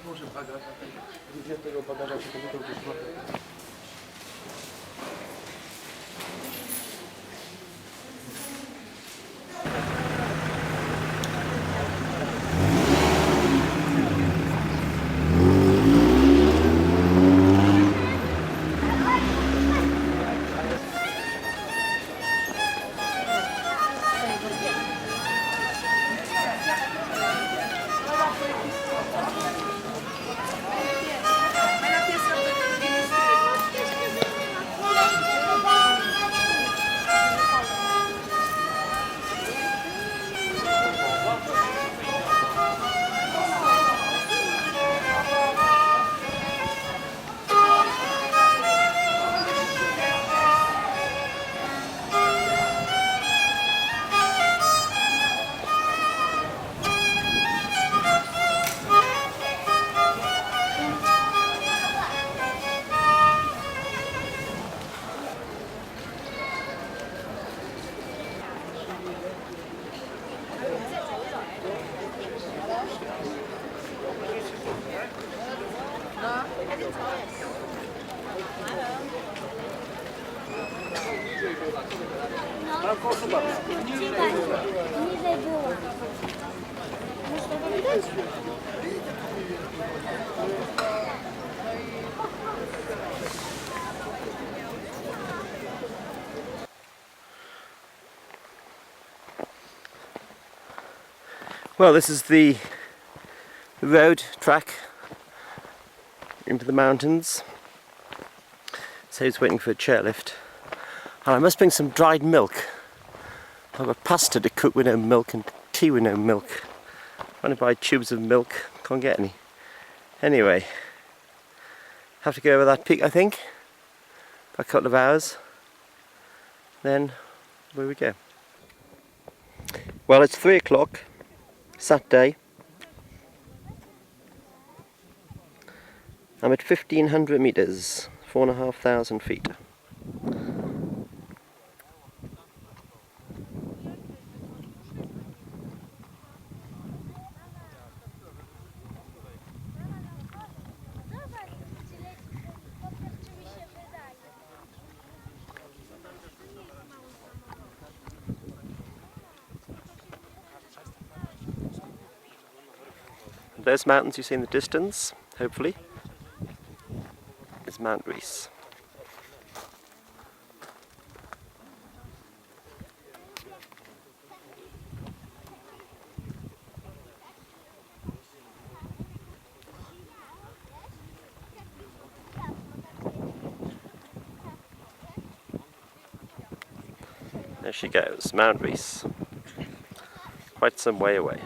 Może bagaż, gdzie tego bagaża się to gdzieś ma. Niżej było. Well, this is the road track into the mountains. So he's waiting for a chairlift. And I must bring some dried milk. I've got pasta to cook with no milk and tea with no milk. Trying to buy tubes of milk, can't get any. Anyway, have to go over that peak I think, for a couple of hours. Then, where we go. Well, it's 3 o'clock, Saturday. I'm at 1500 metres, 4,500 feet. Those mountains you see in the distance, hopefully, is Mount Rees. There she goes, Mount Rees. Quite some way away.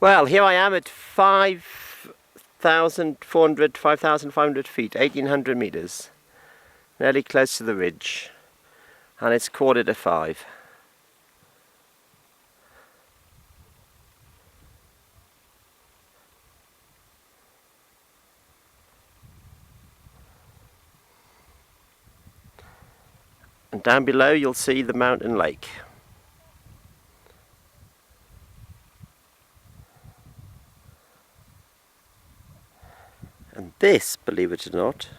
Well, here I am at 5,500 feet, 1,800 metres, nearly close to the ridge, and it's 4:45. And down below you'll see the mountain lake. And this, believe it or not,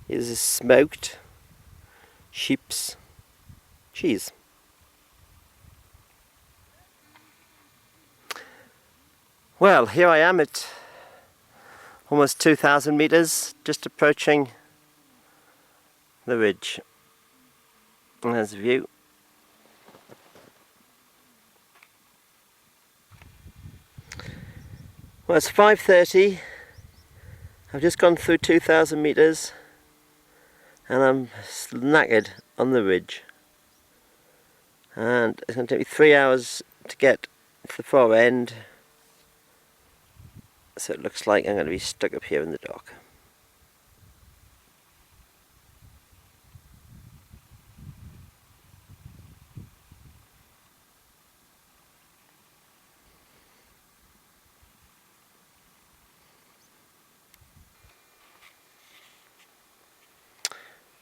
is a smoked sheep's cheese. Well, here I am at almost 2,000 metres, just approaching the ridge. And there's a view. Well, it's 5:30. I've just gone through 2,000 metres and I'm knackered on the ridge. And it's going to take me 3 hours to get to the far end. So it looks like I'm going to be stuck up here in the dark.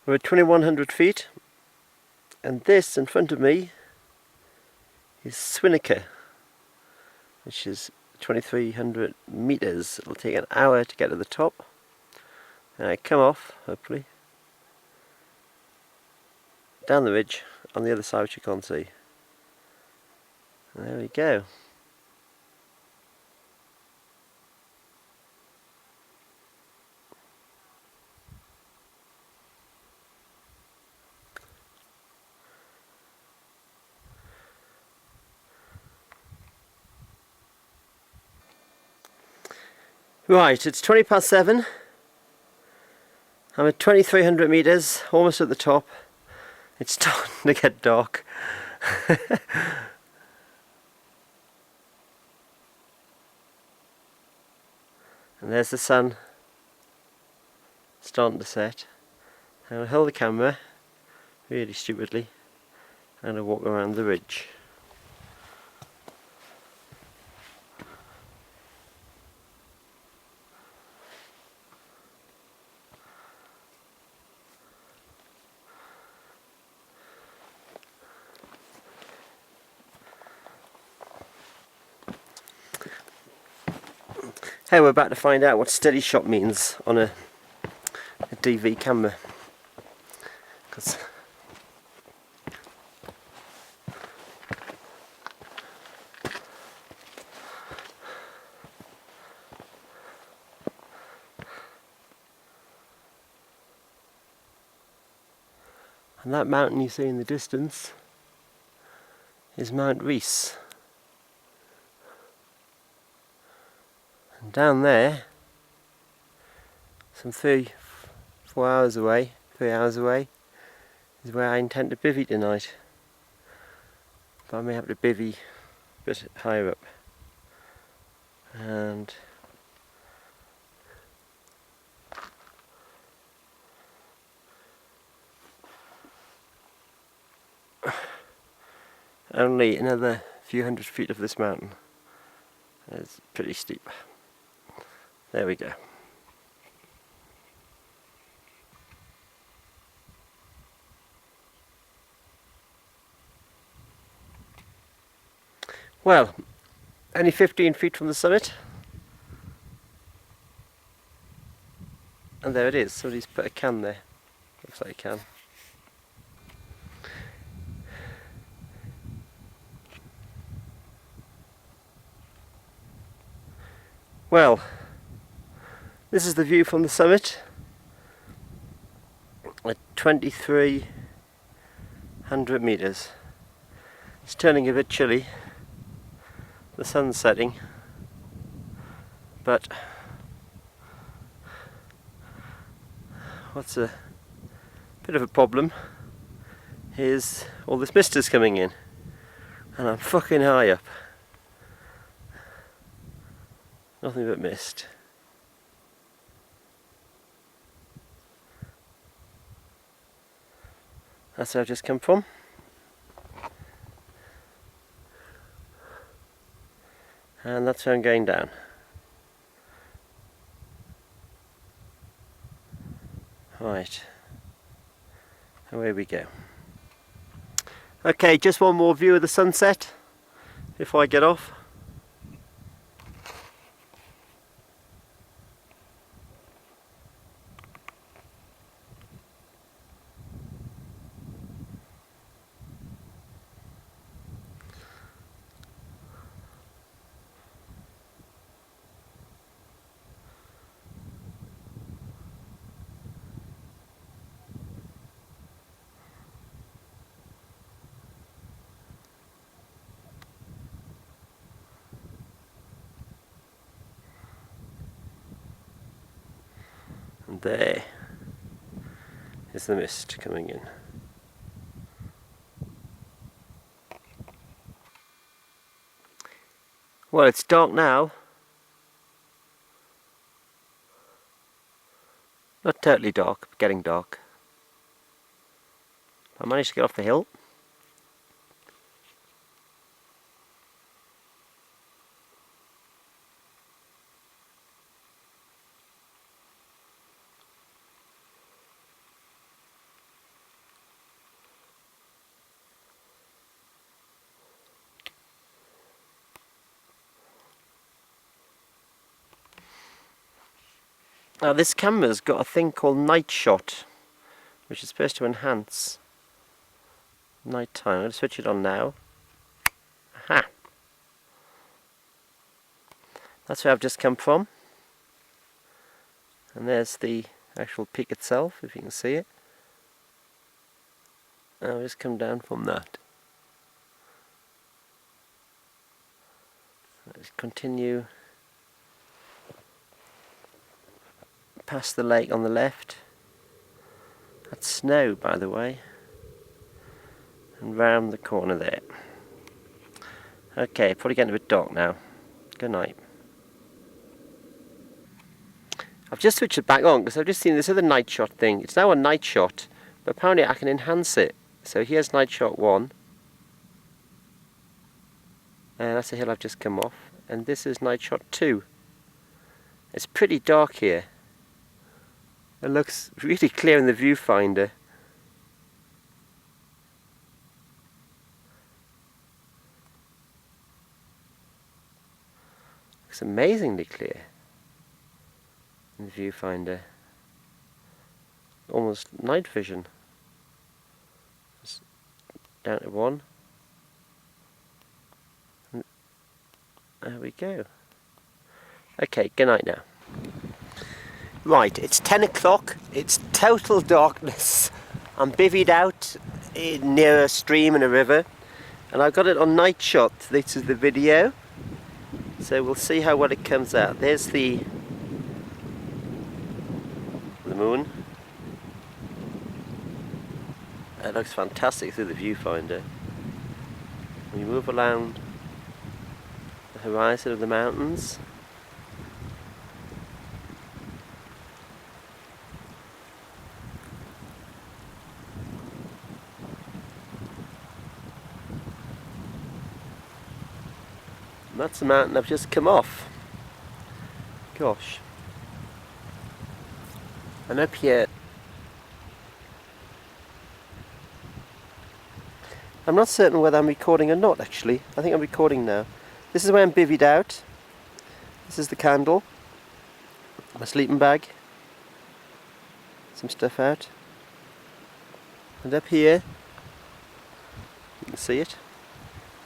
We're at 2100 feet, and this in front of me is Swinnaker, which is 2300 meters. It'll take an hour to get to the top, and I come off, hopefully, down the ridge on the other side, which you can't see. And there we go. Right, it's 20 past 7. I'm at 2300 meters, almost at the top. It's starting to get dark. And there's the sun starting to set. I'll hold the camera really stupidly and I'll walk around the ridge. Hey, we're about to find out what steady shot means on a DV camera. 'Cause and that mountain you see in the distance is Mount Rees. And down there, some 3-4 hours away, 3 hours away, is where I intend to bivvy tonight. But I may have to bivvy a bit higher up. And only another few hundred feet of this mountain. It's pretty steep. There we go. Well, only 15 feet from the summit. And there it is. Somebody's put a can there. Looks like a can. Well, this is the view from the summit at 2300 meters. It's turning a bit chilly. The sun's setting, but what's a bit of a problem is all this mist is coming in, and I'm fucking high up. Nothing but mist. That's where I've just come from. And that's where I'm going down. Right. Away we go. Okay, just one more view of the sunset before I get off. And there is the mist coming in. Well, it's dark now, Not totally dark, but getting dark. I managed to get off the hill. Now this camera's got a thing called night shot, which is supposed to enhance night time. I'm going to switch it on now. Aha! That's where I've just come from. And there's the actual peak itself, if you can see it. I'll just come down from that. Let's continue past the lake on the left. That's snow, by the way. And round the corner there. Okay, probably getting a bit dark now. Good night. I've just switched it back on because I've just seen this other night shot thing. It's now a night shot, but apparently I can enhance it. So here's night shot 1. And that's the hill I've just come off. And this is night shot 2. It's pretty dark here. It looks really clear in the viewfinder. Looks amazingly clear in the viewfinder. Almost night vision. Just down to 1. And there we go. Okay, good night now. Right, it's 10 o'clock, it's total darkness. I'm bivvied out near a stream and a river, and I've got it on night shot. This is the video, so we'll see how well it comes out. There's the moon. It looks fantastic through the viewfinder. When you move around the horizon of the mountains, that's the mountain I've just come off. Gosh. And up here, I'm not certain whether I'm recording or not actually. I think I'm recording now. This is where I'm bivvied out. This is the candle. My sleeping bag. Some stuff out. And up here, you can see it,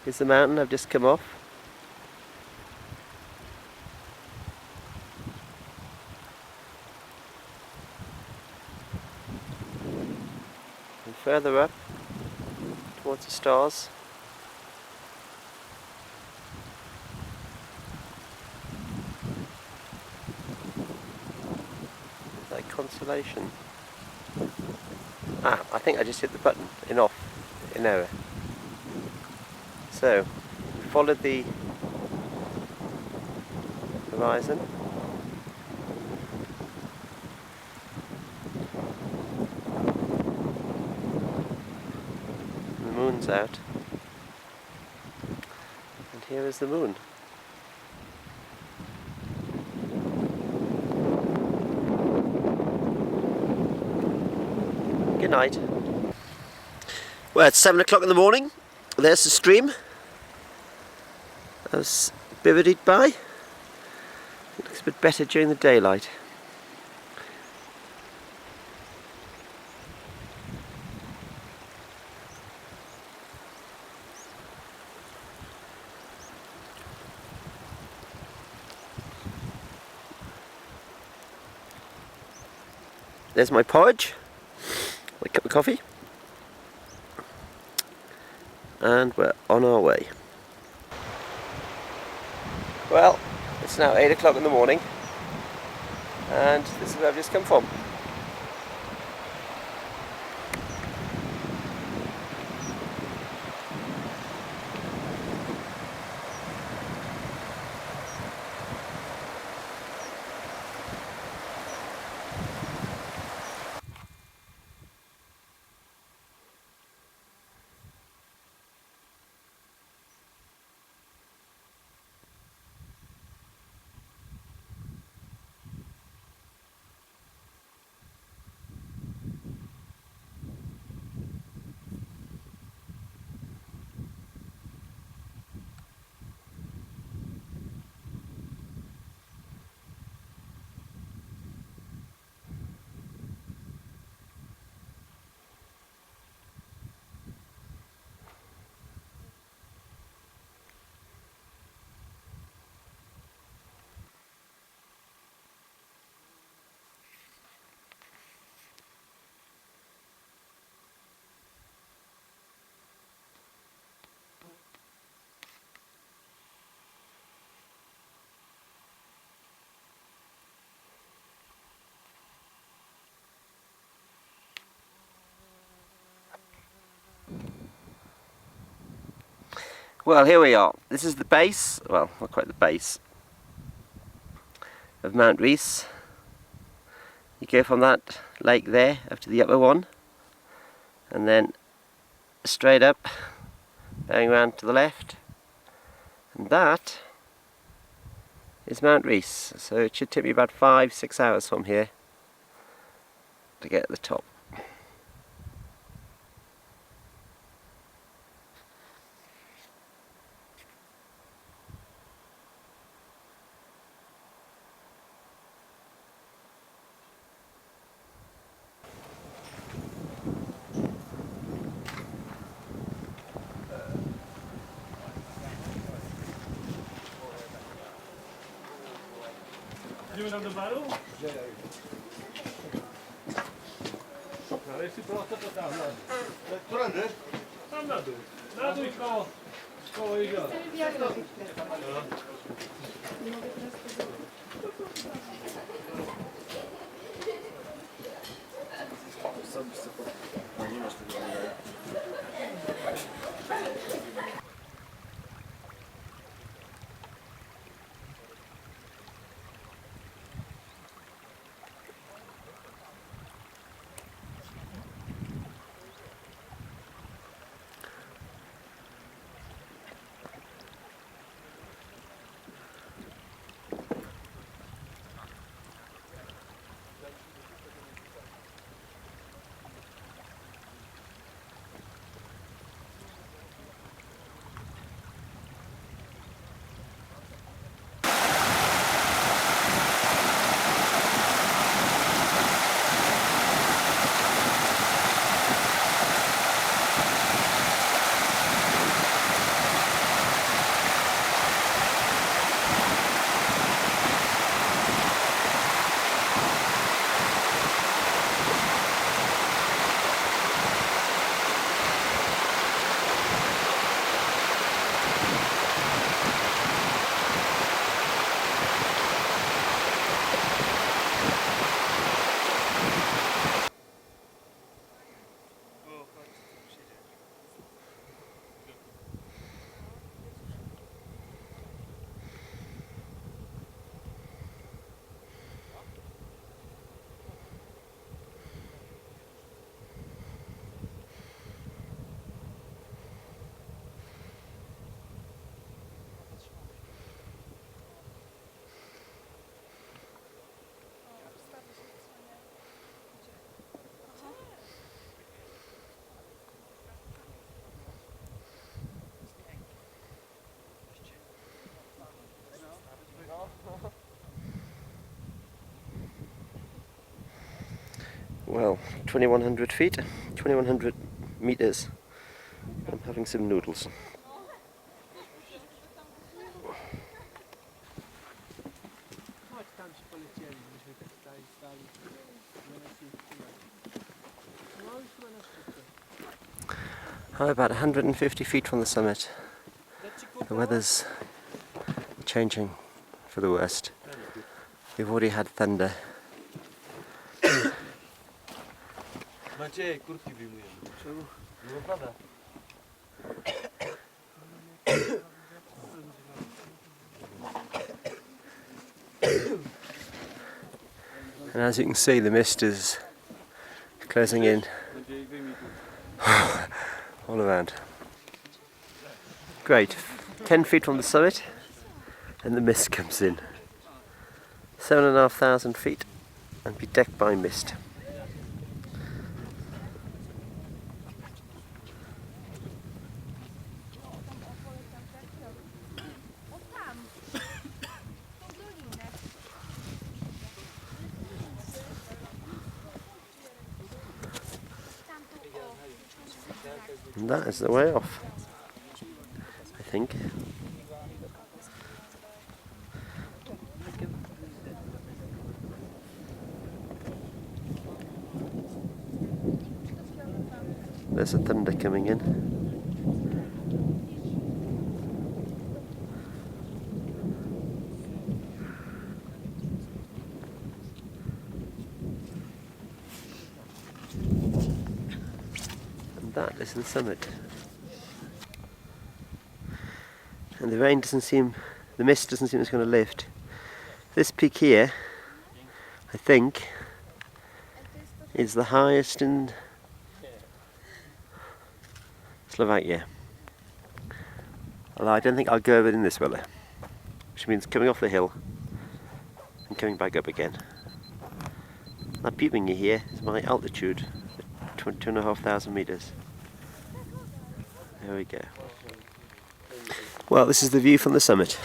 is the mountain I've just come off. And further up, towards the stars, that constellation. I think I just hit the button in error. So, we followed the horizon. The moon's out. And here is the moon. Good night. Well, it's 7 o'clock in the morning. There's the stream I was bivvied by. It looks a bit better during the daylight. There's my porridge, my cup of coffee, and we're on our way. Well, it's now 8 o'clock in the morning, and this is where I've just come from. Well, here we are. This is the base, well, not quite the base, of Mount Rees. You go from that lake there up to the upper one, and then straight up, going round to the left, and that is Mount Rees. So it should take me about 5-6 hours from here to get to the top. Idziemy tam do baru? Ale jeśli prosto, to tam na dół. Którędy? Tam na dół. Na dół i koło jeziora. Nie masz tego. Well, 2100 feet, 2100 meters. I'm having some noodles. Chodź, tam się polecieli, myśmy tak stali. No już chyba na szczycie. I'm about 150 feet from the summit. The weather's changing for the worst. We've already had thunder. Maciej, kurtki wyjmujemy. Czemu? No pada. And as you can see, the mist is closing in Maciej, wyjmij tu. all around. Great. 10 feet from the summit and the mist comes in. 7,500 feet and be decked by mist. And that is the way off, I think. There's the thunder coming in. And that is the summit. and the rain doesn't seem, the mist doesn't seem it's going to lift. This peak here, I think, is the highest in Slovakia. Although I don't think I'll go over it in this weather, which means coming off the hill and coming back up again. That peeping here is my altitude, 2,500 meters. There we go. Well, this is the view from the summit.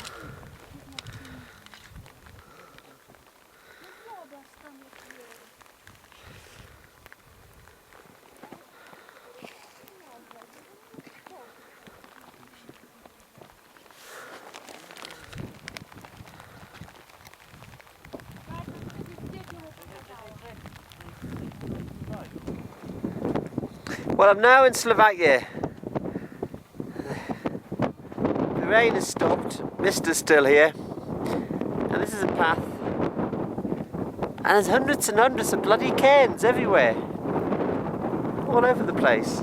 Well, I'm now in Slovakia. The rain has stopped, mist is still here, and this is a path. And there's hundreds and hundreds of bloody cairns everywhere. All over the place.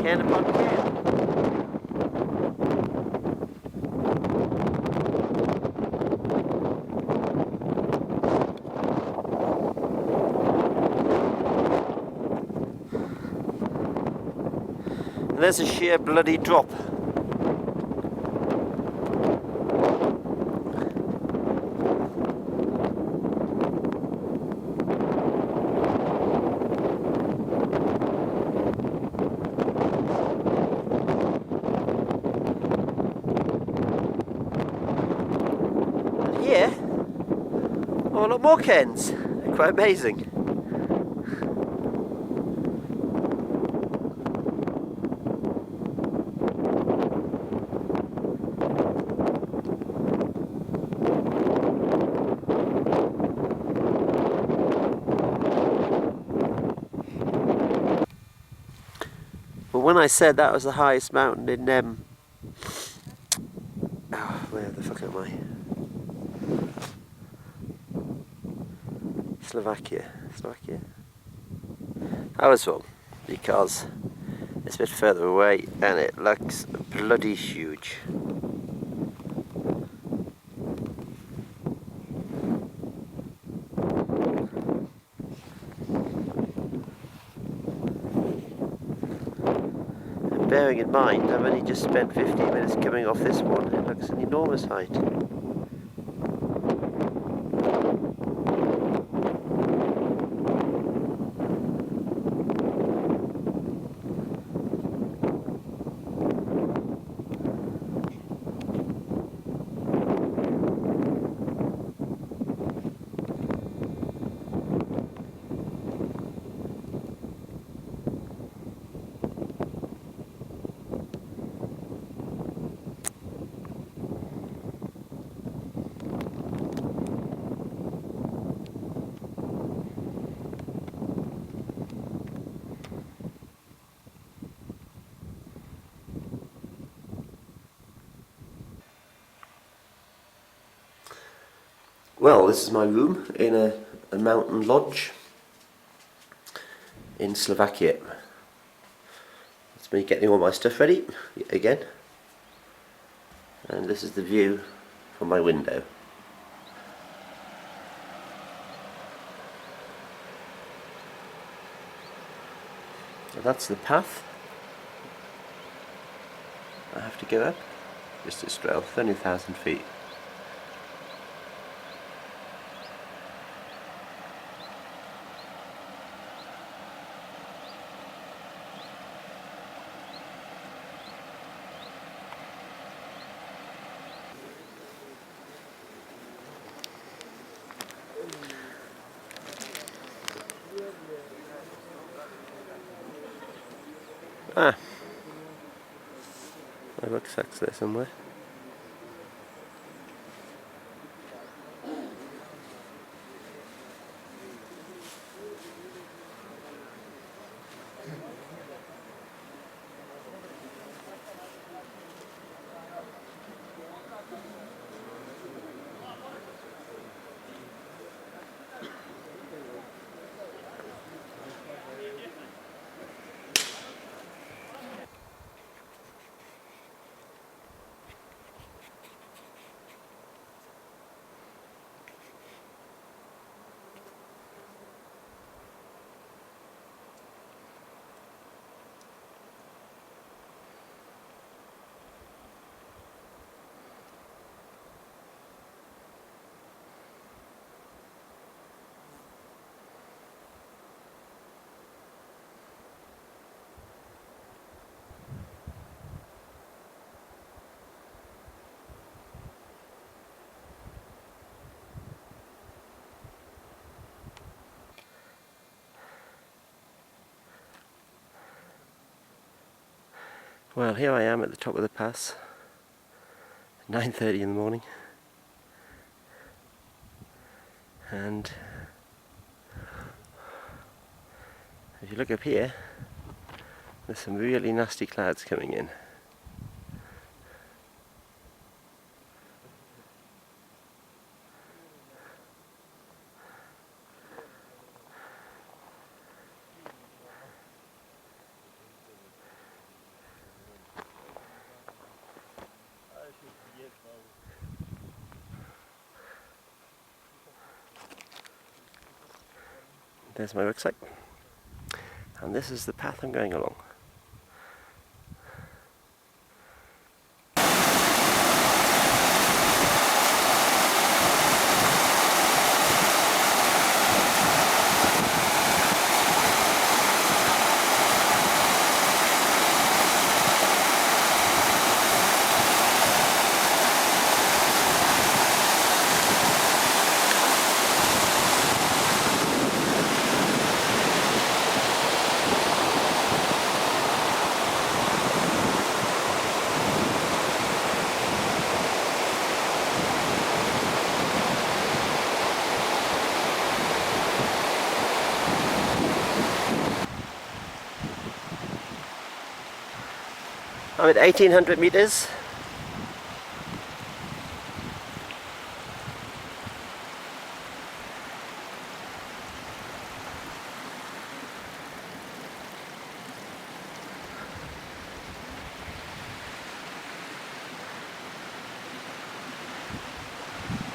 Cairn upon cairn. And there's a sheer bloody drop. And here, oh, a lot more cairns. They're quite amazing. But when I said that was the highest mountain in where the fuck am I? Slovakia. I was wrong, because it's a bit further away and it looks bloody huge. Bearing in mind, I've only just spent 15 minutes coming off this one. It looks an enormous height. Well, this is my room in a mountain lodge in Slovakia. That's me getting all my stuff ready again. And this is the view from my window. So that's the path I have to go up. Just a stroll, 30,000 feet. Ah, my rucksack's there somewhere. Well, here I am at the top of the pass, 9:30 in the morning, and if you look up here, there's some really nasty clouds coming in. There's my rucksack, and this is the path I'm going along. I'm at 1800 meters.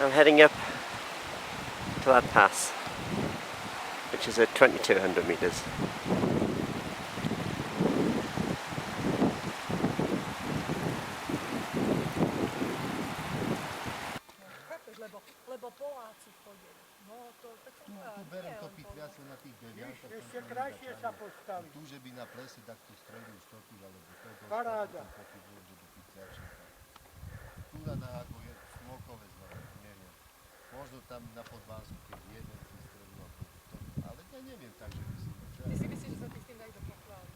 I'm heading up to that pass, which is at 2200 meters. Lebo Poláci chodili. No to tak Tu berem to pitviace na tých deviatkách. Ešte krajšie sa postaví. Tu, že by na plese takto strelil štoky, alebo toto. Paráda. Taký bol, že by pitviačne. Tu na ako je smokové znova, neviem. Možno tam na Podvánsku, keď jeden vystrelil, ale ja neviem, takže myslím. Ty si myslíš, že sa ty s tým dajú do pochvály?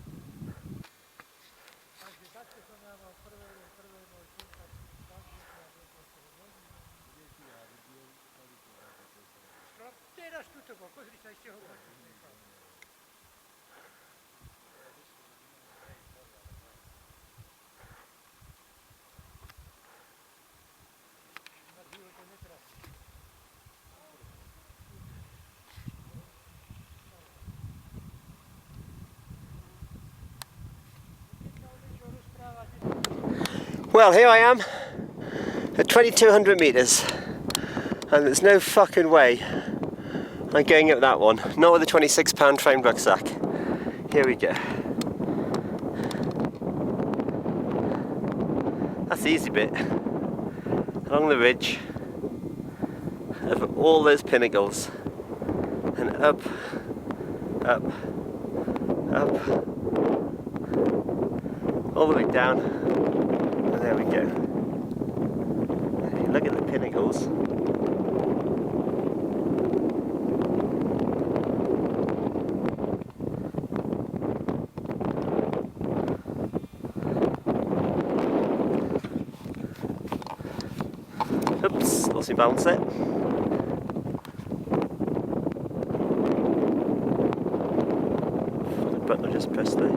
Takže takto som ja mal prvé môj súkaz. No teraz tuto bol, pozri sa, ešte ho máš. Na život to netrasí. Well, here I am at 2200 meters, and there's no fucking way I'm going up that one, not with a 26-pound train rucksack. Here we go. That's the easy bit. Along the ridge, over all those pinnacles, and up, up, up, all the way down, and there we go. If you look at the pinnacles, oops, lost my balance there. The button I just pressed there.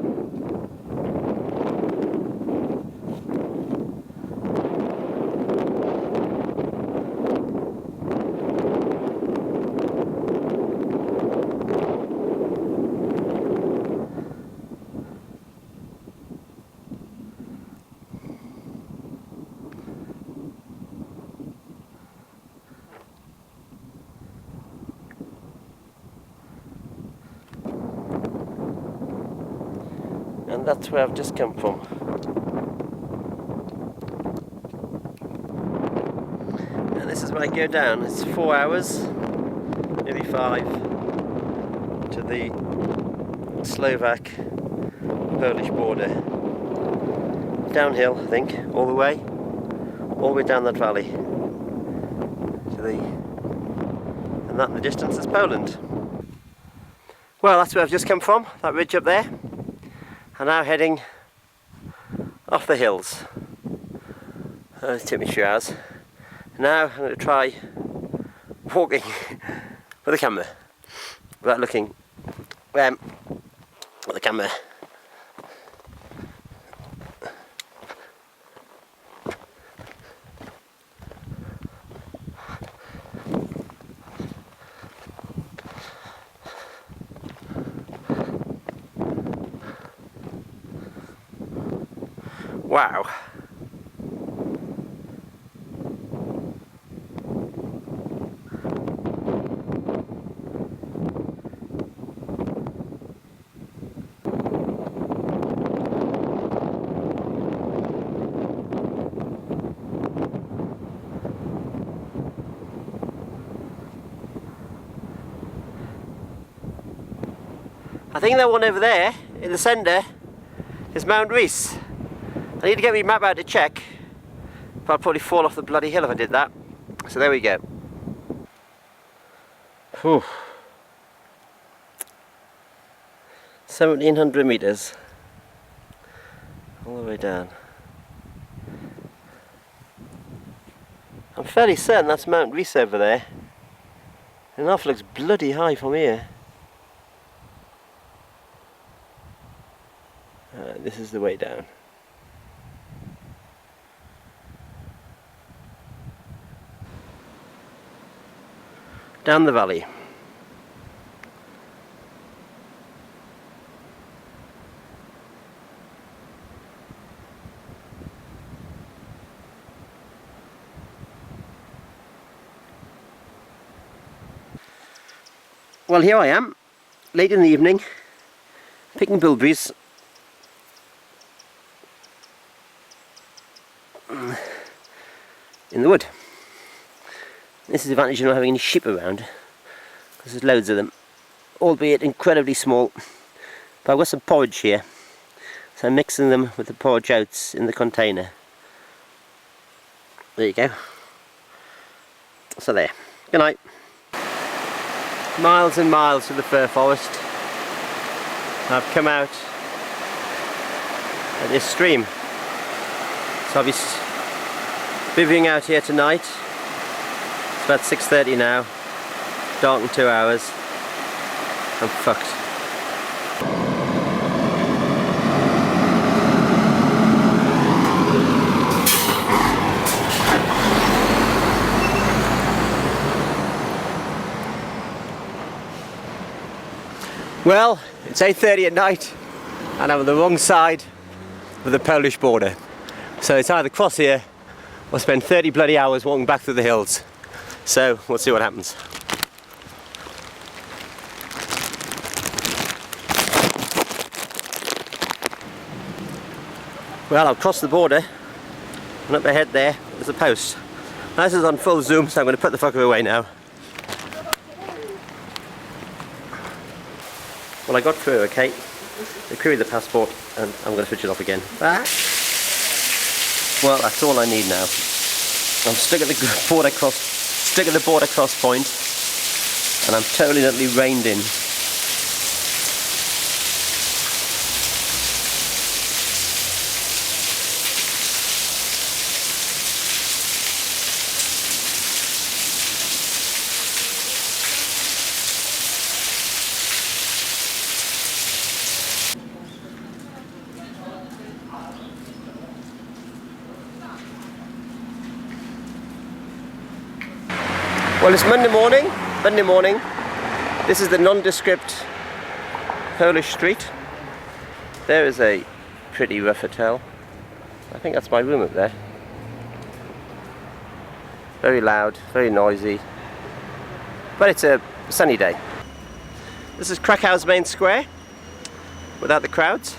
And that's where I've just come from. And this is where I go down. It's 4 hours, maybe 5, to the Slovak-Polish border. Downhill, I think, all the way down that valley. And that in the distance is Poland. Well, that's where I've just come from, that ridge up there. I'm now heading off the hills. It took me 2 hours. Now I'm going to try walking with the camera without looking at the camera. Wow. I think that one over there in the centre is Mount Rees. I need to get my map out to check, but I'd probably fall off the bloody hill if I did that. So there we go. Whew. 1700 metres all the way down. I'm fairly certain that's Mount Rees over there. And that looks bloody high from here. This is the way down. Down the valley. Well, here I am, late in the evening, picking bilberries. In the wood. This is the advantage of not having any sheep around, because there's loads of them, albeit incredibly small. But I've got some porridge here, so I'm mixing them with the porridge oats in the container. There you go. So there. Good night. Miles and miles through the fir forest. I've come out at this stream, so I'll be bivvying out here tonight. It's about 6:30 now, dark in 2 hours. I'm fucked. Well, it's 8:30 at night and I'm on the wrong side of the Polish border. So it's either cross here or spend 30 bloody hours walking back through the hills. So we'll see what happens. Well, I've crossed the border and up ahead there is a post. Now, this is on full zoom, so I'm going to put the fucker away now. Well, I got through okay. They queried the passport and I'm going to switch it off again. Well, that's all I need now. I'm stuck at the border cross point and I'm totally and utterly reined in. Well, it's Monday morning. This is the nondescript Polish street. There is a pretty rough hotel. I think that's my room up there. Very loud, very noisy, but it's a sunny day. This is Krakow's main square, without the crowds.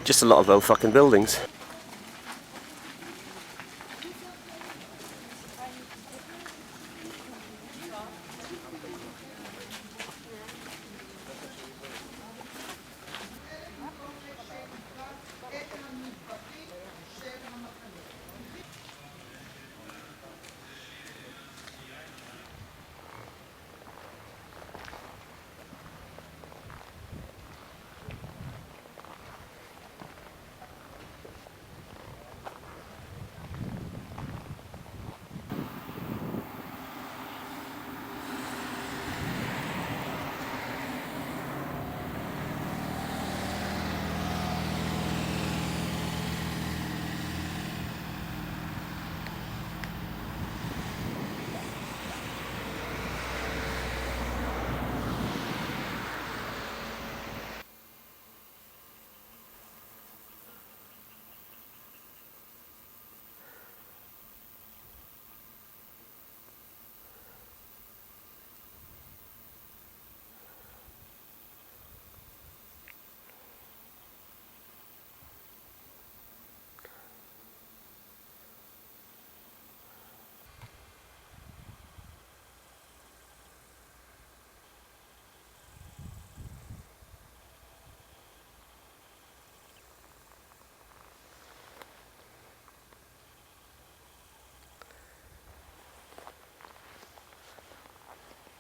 Just a lot of old fucking buildings.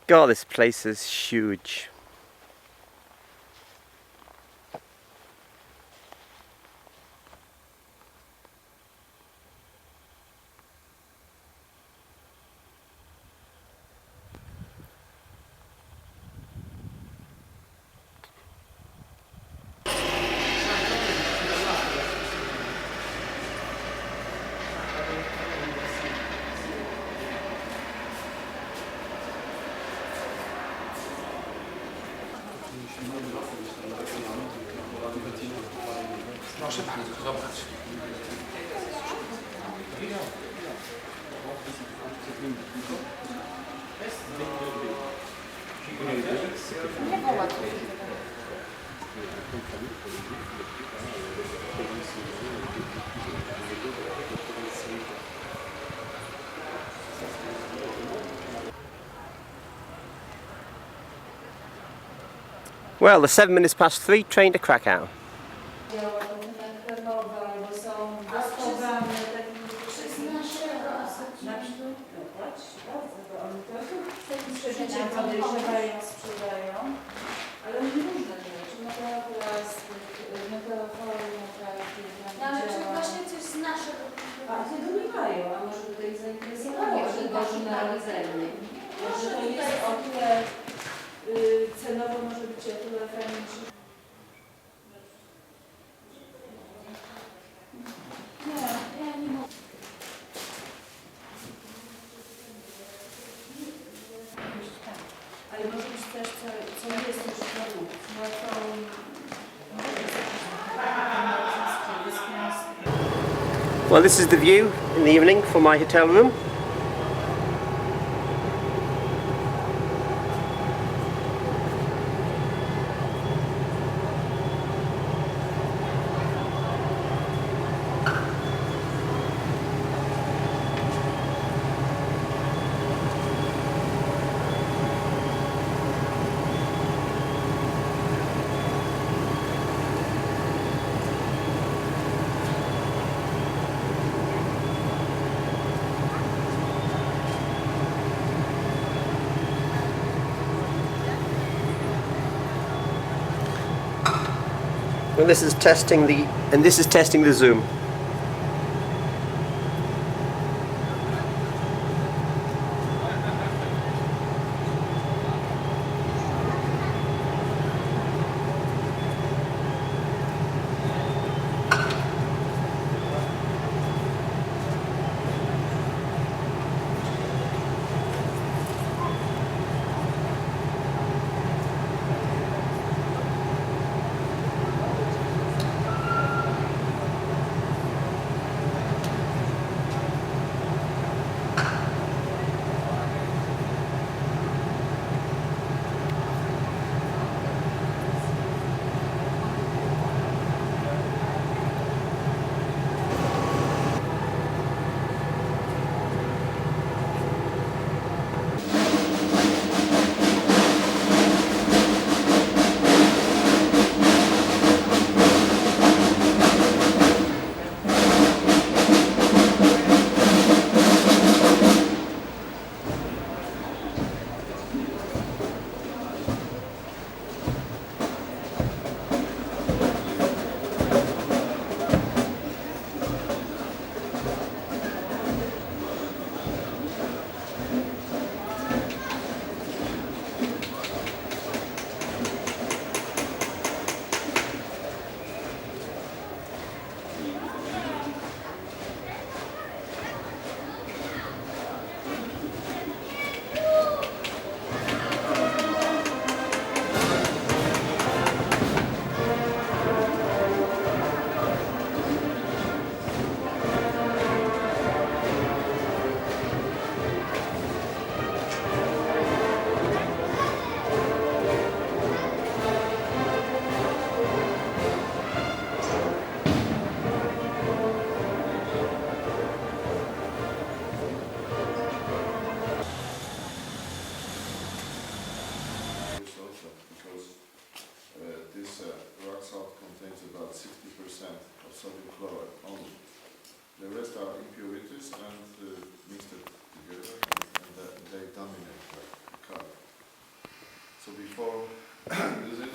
God, this place is huge. Proszę bardzo, zobacz. Well, the 7 minutes past 3 train to Krakow. Podejrzewają, sprzedają, ale różne rzeczy, metaloplastik, metaloforum, Ale czy właśnie coś z naszego... a tego nie mają, a może by to ich zainteresowało, że Boże Narodzenie. Może to jest o tyle cenowo może być o tyle fajniejsze. Nie, ja nie mogę. Ale może być też, co jest już w domu. Well, this is the view in the evening from my hotel room. And this is testing the zoom. So before using,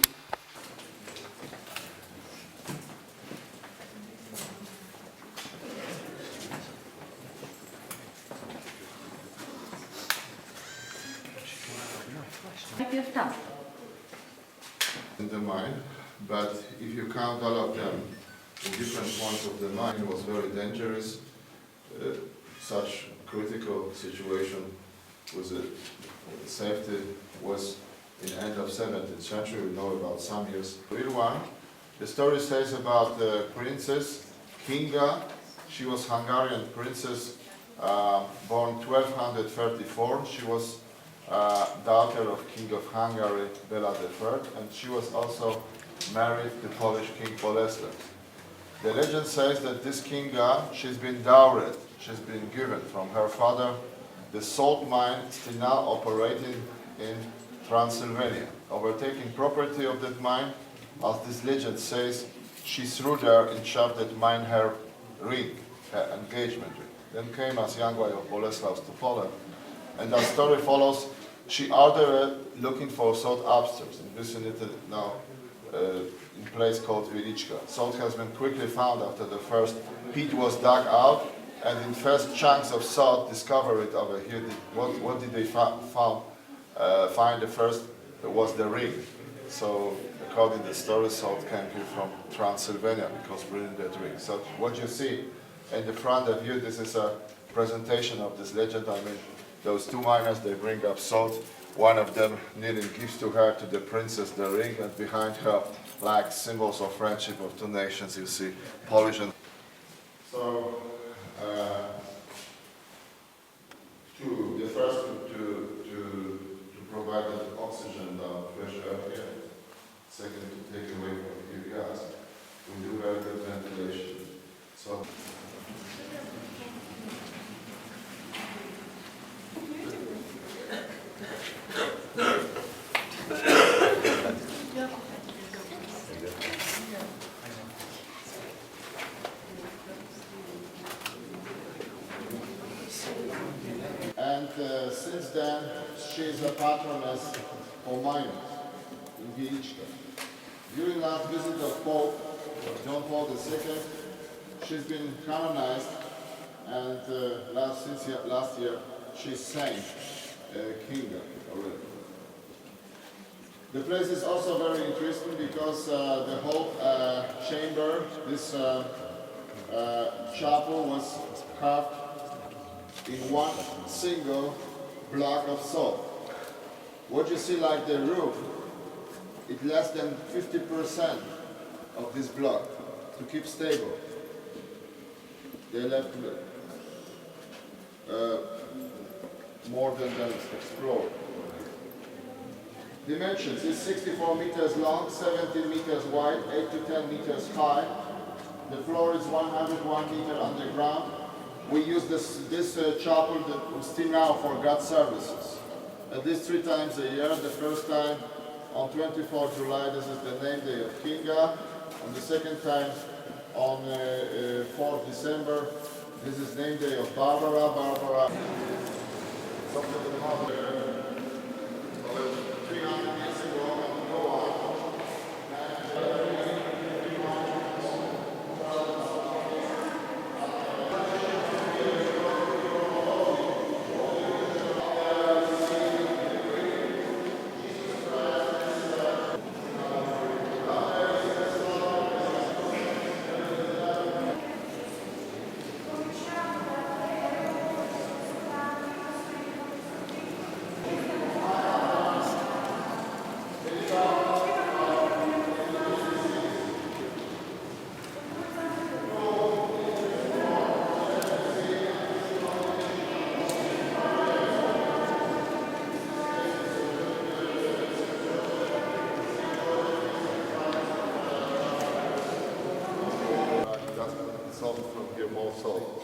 Najpierw tam. in the mine, but if you count all of them in different points of the mine, it was very dangerous. Such critical situation with the safety was in the end of 17th century. We know about some years. Real one. The story says about the princess Kinga. She was Hungarian princess, born 1234. She was daughter of King of Hungary, Bela III, and she was also married to Polish King Bolesław. The legend says that this Kinga, she's been dowried, she's been given from her father the salt mine still now operating in Transylvania. Overtaking property of that mine, as this legend says, she threw there and shoved that mine her ring, her engagement ring. Then came as young wife of Bolesław to Poland. And the story follows, she ordered looking for salt upstairs in vicinity now in place called Wieliczka. Salt has been quickly found after the first pit was dug out, and in first chunks of salt discovered over here. What did they find the first? It was the ring. So according to the story, salt came here from Transylvania because bringing that ring. So what you see in the front of you, this is a presentation of this legend. I mean, those two miners, they bring up salt. One of them kneeling gives to her, to the princess, the ring, and behind her, like symbols of friendship of two nations, you see Polish and... So, the first to provide the oxygen, fresh air here. Second, to take away from the gas. We do very good ventilation. So. And since then, she is a patroness for miners in Wieliczka. During last visit of Pope John Paul II, she's been canonized, and last year she's Saint Kinga already. The place is also very interesting because the whole chamber, this chapel was carved in one single block of salt. What you see like the roof, it's less than 50% of this block to keep stable. They left more than explored. Dimensions is 64 meters long, 17 meters wide, 8 to 10 meters high. The floor is 101 meters underground. We use this chapel still now for God services. At least 3 times a year. The first time on 24th July, this is the name day of Kinga. And the second time on 4th December, this is name day of Barbara. From here, more salt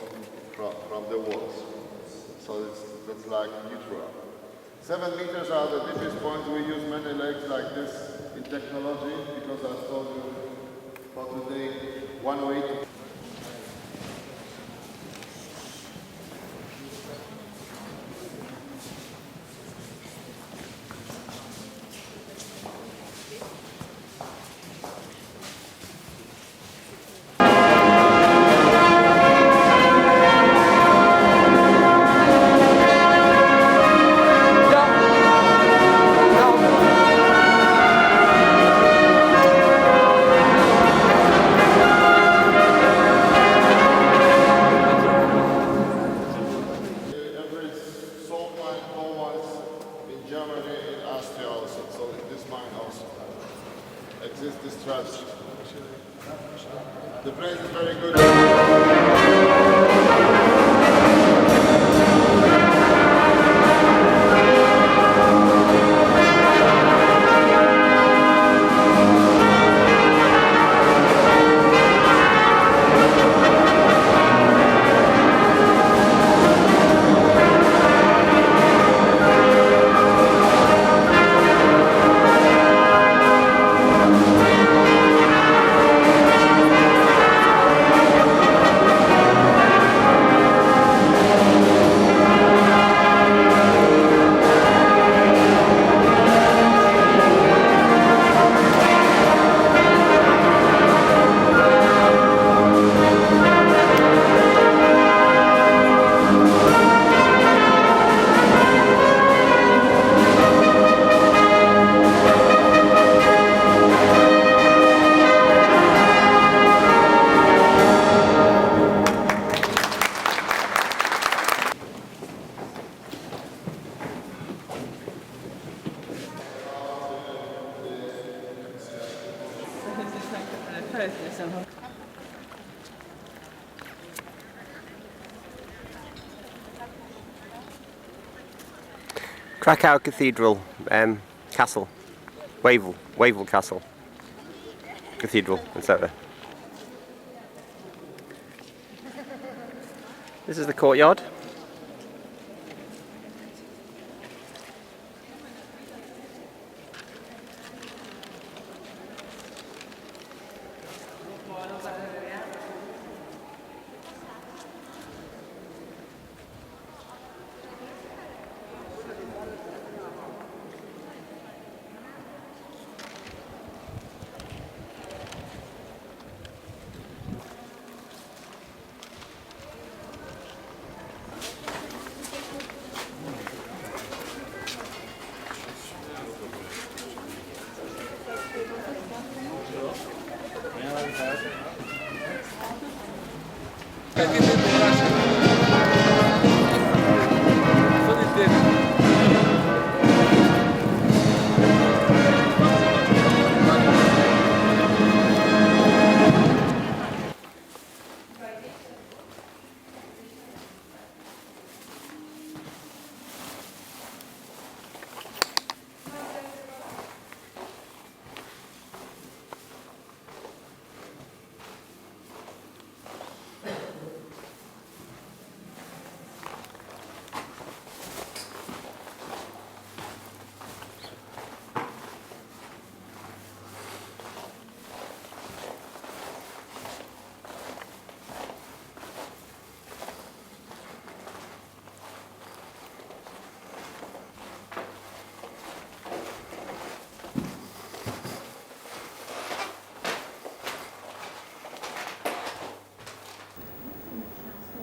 from the walls. So that's like neutral. 7 meters are the deepest point. We use many lakes like this in technology because I told you for today one way to this church. The place is very good. Krakow Cathedral, Castle, Wawel Castle, Cathedral, etc. This is the courtyard.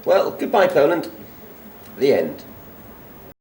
Well, goodbye Poland. The end.